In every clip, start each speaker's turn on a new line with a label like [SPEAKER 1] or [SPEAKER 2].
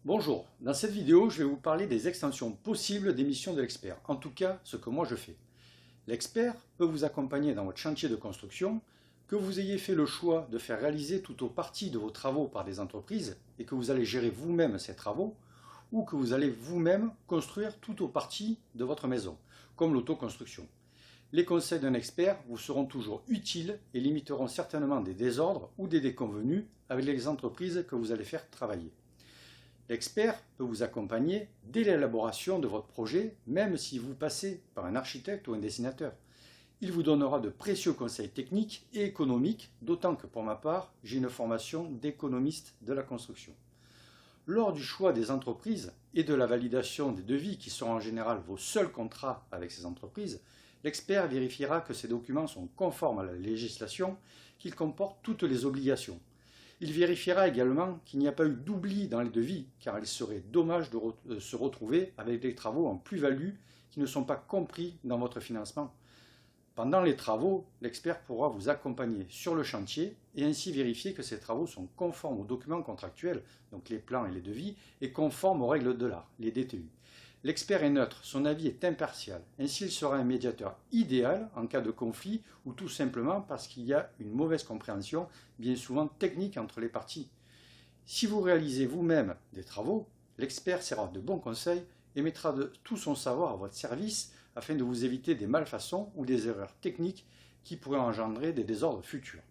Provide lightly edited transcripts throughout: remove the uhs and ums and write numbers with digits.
[SPEAKER 1] Bonjour, dans cette vidéo, je vais vous parler des extensions possibles des missions de l'expert, en tout cas ce que moi je fais. L'expert peut vous accompagner dans votre chantier de construction, que vous ayez fait le choix de faire réaliser tout ou partie de vos travaux par des entreprises et que vous allez gérer vous-même ces travaux, ou que vous allez vous-même construire tout ou partie de votre maison, comme l'autoconstruction. Les conseils d'un expert vous seront toujours utiles et limiteront certainement des désordres ou des déconvenus avec les entreprises que vous allez faire travailler. L'expert peut vous accompagner dès l'élaboration de votre projet, même si vous passez par un architecte ou un dessinateur. Il vous donnera de précieux conseils techniques et économiques, d'autant que pour ma part, j'ai une formation d'économiste de la construction. Lors du choix des entreprises et de la validation des devis, qui seront en général vos seuls contrats avec ces entreprises, l'expert vérifiera que ces documents sont conformes à la législation, qu'ils comportent toutes les obligations. Il vérifiera également qu'il n'y a pas eu d'oubli dans les devis, car il serait dommage de se retrouver avec des travaux en plus-value qui ne sont pas compris dans votre financement. Pendant les travaux, l'expert pourra vous accompagner sur le chantier et ainsi vérifier que ces travaux sont conformes aux documents contractuels, donc les plans et les devis, et conformes aux règles de l'art, les DTU. L'expert est neutre, son avis est impartial, ainsi il sera un médiateur idéal en cas de conflit ou tout simplement parce qu'il y a une mauvaise compréhension, bien souvent technique entre les parties. Si vous réalisez vous-même des travaux, l'expert sera de bons conseils et mettra tout son savoir à votre service afin de vous éviter des malfaçons ou des erreurs techniques qui pourraient engendrer des désordres futurs.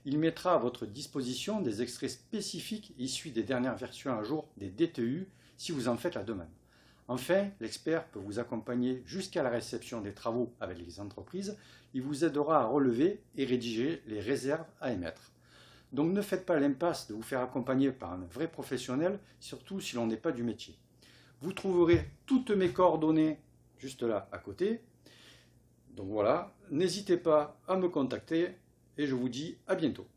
[SPEAKER 1] Il mettra à votre disposition des extraits spécifiques issus des dernières versions à jour des DTU si vous en faites la demande. Enfin, l'expert peut vous accompagner jusqu'à la réception des travaux avec les entreprises. Il vous aidera à relever et rédiger les réserves à émettre. Donc ne faites pas l'impasse de vous faire accompagner par un vrai professionnel, surtout si l'on n'est pas du métier. Vous trouverez toutes mes coordonnées juste là à côté. Donc voilà, n'hésitez pas à me contacter et je vous dis à bientôt.